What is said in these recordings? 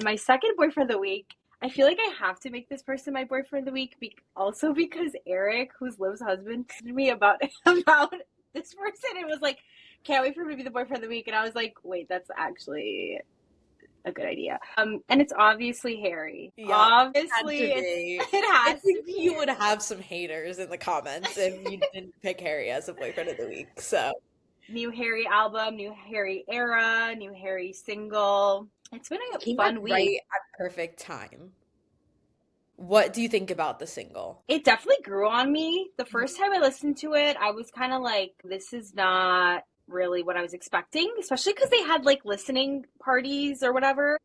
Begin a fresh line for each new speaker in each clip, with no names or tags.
And my second boyfriend of the week, I feel like I have to make this person my boyfriend of the week, also because Eric, who's Liv's husband, texted me about about this person and was like, "Can't wait for him to be the boyfriend of the week." And I was like, "Wait, that's actually a good idea." And it's obviously Harry.
Yeah,
Obviously, it
I
has to
think
be
you would
Harry.
have some haters in the comments if you didn't pick Harry as a boyfriend of the week. So
New Harry album, new Harry era, new Harry single. It's been
it
a
came out
fun week.
right at perfect time. What do you think about the single?
It definitely grew on me. The first time I listened to it, I was kind of like, this is not really what I was expecting, especially because they had like listening parties or whatever.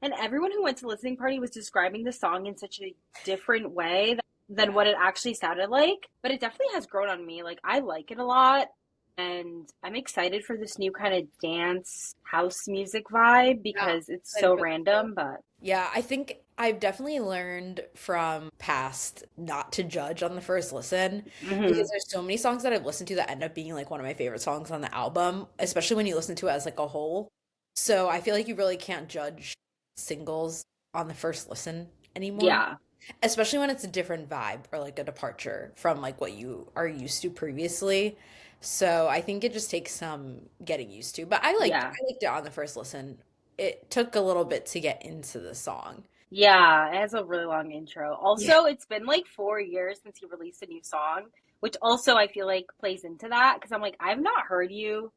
And everyone who went to the listening party was describing the song in such a different way than
Yeah.
what it actually sounded like. But it definitely has grown on me. Like, I like it a lot. And I'm excited for this new kind of dance house music vibe
Yeah,
because it's
excited
so
for the show.
random. But
Yeah, I think I've definitely learned from past not to judge on the first listen because
mhm.
there's so many songs that I've listened to that end up being like one of my favorite songs on the album, especially when you listen to it as like a whole. So I feel like you really can't judge singles on the first listen anymore,
Yeah.
especially when it's a different vibe or like a departure from like what you are used to previously. So I think it just takes some getting used to. But
Yeah.
I liked it on the first listen. It took a little bit to get into the song.
Yeah, it has a really long intro.
Yeah.
Also, it's been like 4 years since he released a new song, which also I feel like plays into that because I'm like, I've not heard you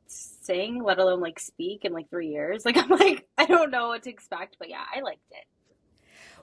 sing, let alone like speak in like 3 years. Like, I'm like, I don't know what to expect, but yeah, I liked it.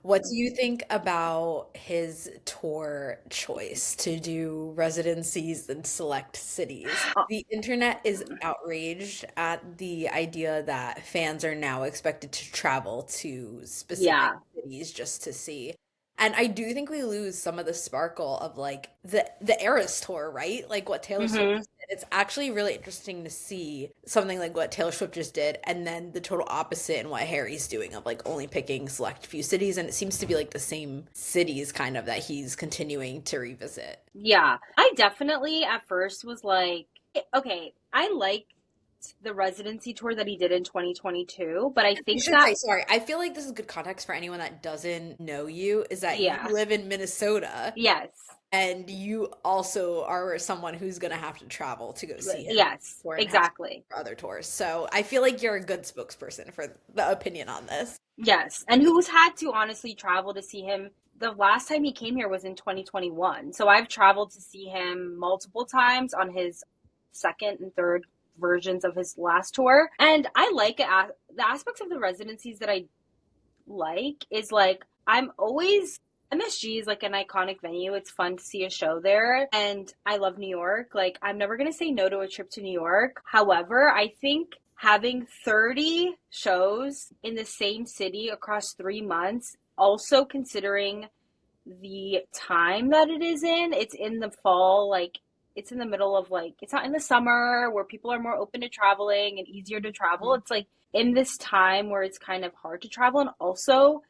What do you think about his tour choice to do residencies in select cities?
Oh,
The internet is outraged at the idea that fans are now expected to travel to specific
yeah.
cities just to see. And I do think we lose some of the sparkle of like the Eras tour, right? Like what Taylor Swift
Hmm.
just did. It's actually really interesting to see something like what Taylor Swift just did, and then the total opposite in what Harry's doing of like only picking select few cities, and it seems to be like the same cities kind of that he's continuing to revisit.
Yeah. I definitely at first was like, okay, I liked the residency tour that he did in 2022, but I
I
think
should
that,
say, sorry, I feel like this is good context for anyone that doesn't know you, is that you
yeah,
live in Minnesota.
yes.
And you also are someone who's going to have to travel to go see him
Yes,
or and have to
exactly.
for other tours. So I feel like you're a good spokesperson for the opinion on this.
Yes, and who's had to honestly travel to see him. The last time he came here was in 2021. So I've traveled to see him multiple times on his second and third versions of his last tour. And I like it. The aspects of the residencies that I like is like I'm always MSG is like an iconic venue. It's fun to see a show there and I love New York. Like I'm never going to say no to a trip to New York. However, I think having 30 shows in the same city across 3 months, also considering the time that it is in, it's in the fall, like it's in the middle of like it's not in the summer where people are more open to traveling and easier to travel. It's like in this time where it's kind of hard to travel and also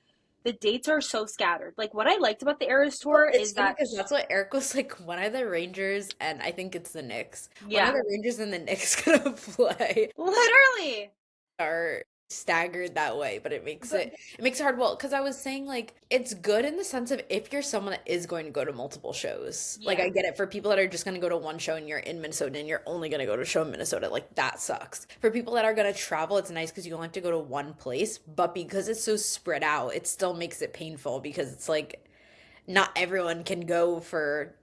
the dates are so scattered. Like what I liked about the Eras
Well,
tour
it's
is
funny
that
because that's what Eric was like. When are the Rangers and I think it's the Knicks? When are
yeah,
the Rangers and the Knicks gonna play?
literally.
Are staggered that way, but
But
it makes it hard. Well, because I was saying like it's good in the sense of if you're someone that is going to go to multiple shows. Like
yeah.
I get it for people that are just going to go to one show and you're in Minnesota and you're only going to go to a show in Minnesota, like that sucks. For people that are going to travel, it's nice because you only have to go to one place, but because it's so spread out, it still makes it painful because it's like not everyone can go for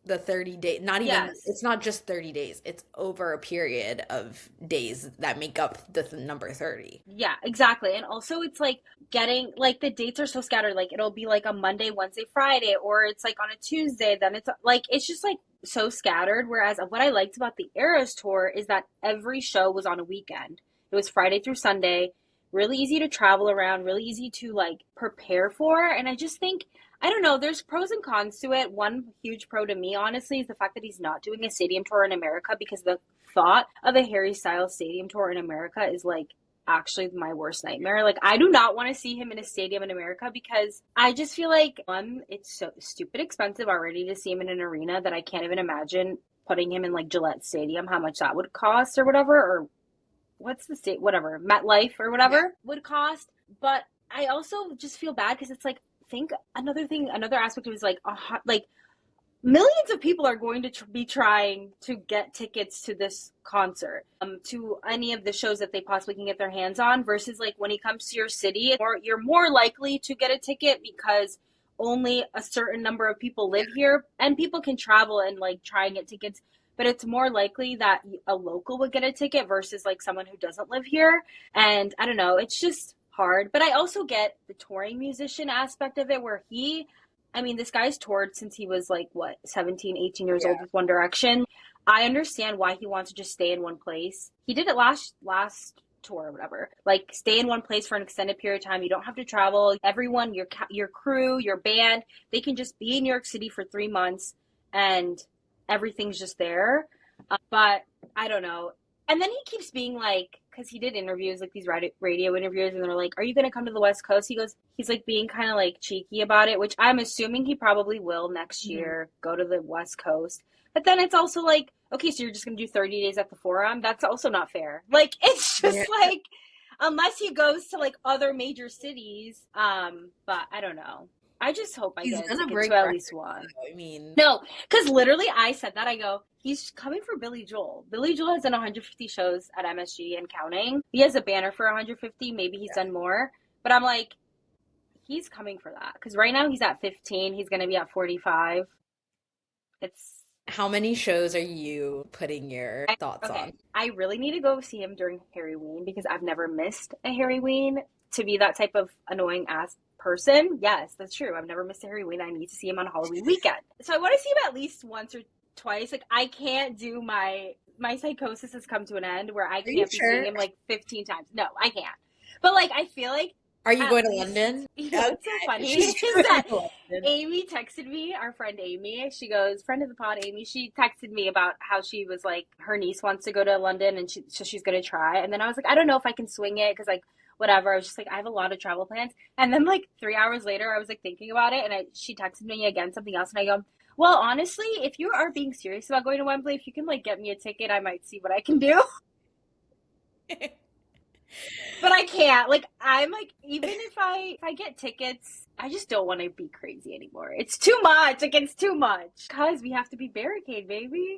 the 30 day, not even,
Yes.
it's not just 30 days, it's over a period of days that make up the number 30.
Yeah, exactly. And also it's like getting like the dates are so scattered. Like it'll be like a Monday, Wednesday, Friday, or it's like on a Tuesday, then it's like it's just like so scattered. Whereas what I liked about the Eras tour is that every show was on a weekend. It was Friday through Sunday, really easy to travel around, really easy to like prepare for. And I just think I don't know, there's pros and cons to it. One huge pro to me, honestly, is the fact that he's not doing a stadium tour in America because the thought of a Harry Styles stadium tour in America is like actually my worst nightmare. Like I do not want to see him in a stadium in America because I just feel like one, it's so stupid expensive already to see him in an arena that I can't even imagine putting him in like Gillette Stadium, how much that would cost or whatever, or what's the state, whatever, MetLife or whatever
Yeah.
would cost. But I also just feel bad because it's like, think another thing, another aspect of it is like millions of people are going to be trying to get tickets to this concert, to any of the shows that they possibly can get their hands on, versus like when he comes to your city, or you're more likely to get a ticket because only a certain number of people live here, and people can travel and like try and get tickets, but it's more likely that a local would get a ticket versus like someone who doesn't live here. And I don't know, it's just hard. But I also get the touring musician aspect of it, where I mean, this guy's toured since he was like, what, 17, 18 years old with One Direction. I understand why he wants to just stay in one place. He did it last tour or whatever. Like, stay in one place for an extended period of time. You don't have to travel. Everyone, your crew, your band, they can just be in New York City for 3 months and everything's just there. But I don't know. And then he keeps being like, because he did interviews, like these radio interviews, and they're like, are you going to come to the West Coast? He's like being kind of like cheeky about it, which I'm assuming he probably will next year, go to the West Coast. But then it's also like, okay, so you're just going to do 30 days at the Forum? That's also not fair. Like, it's just like, unless he goes to like other major cities. But I don't know. I just hope I get a ticket to at least one.
I mean,
no, because literally I said that. I go, he's coming for Billy Joel. Billy Joel has done 150 shows at MSG and counting. He has a banner for 150. Maybe he's done more. But I'm like, he's coming for that. Because right now he's at 15. He's going to be at 45.
How many shows are you putting your thoughts on?
I really need to go see him during Harryween because I've never missed a Harryween. To be that type of annoying ass person, yes, that's true. I've never missed a Harryween. I need to see him on Halloween weekend. So I want to see him at least once or twice. Like, I can't do my psychosis has come to an end where I can't be seeing him like 15 times. No, I can't. But like, I feel like,
are you going to London?
You know what's so funny is that Amy texted me, our friend Amy. She goes, friend of the pod, Amy. She texted me about how she was like, her niece wants to go to London and so she's going to try. And then I was like, I don't know if I can swing it because like, whatever. I was just like, I have a lot of travel plans. And then like 3 hours later, I was like thinking about it, and she texted me again something else, and I go, well, honestly, if you are being serious about going to Wembley, if you can like get me a ticket, I might see what I can do. But I can't. Like, I'm like, even if I get tickets, I just don't want to be crazy anymore. It's too much. Like, it's too much. Because we have to be barricade, baby.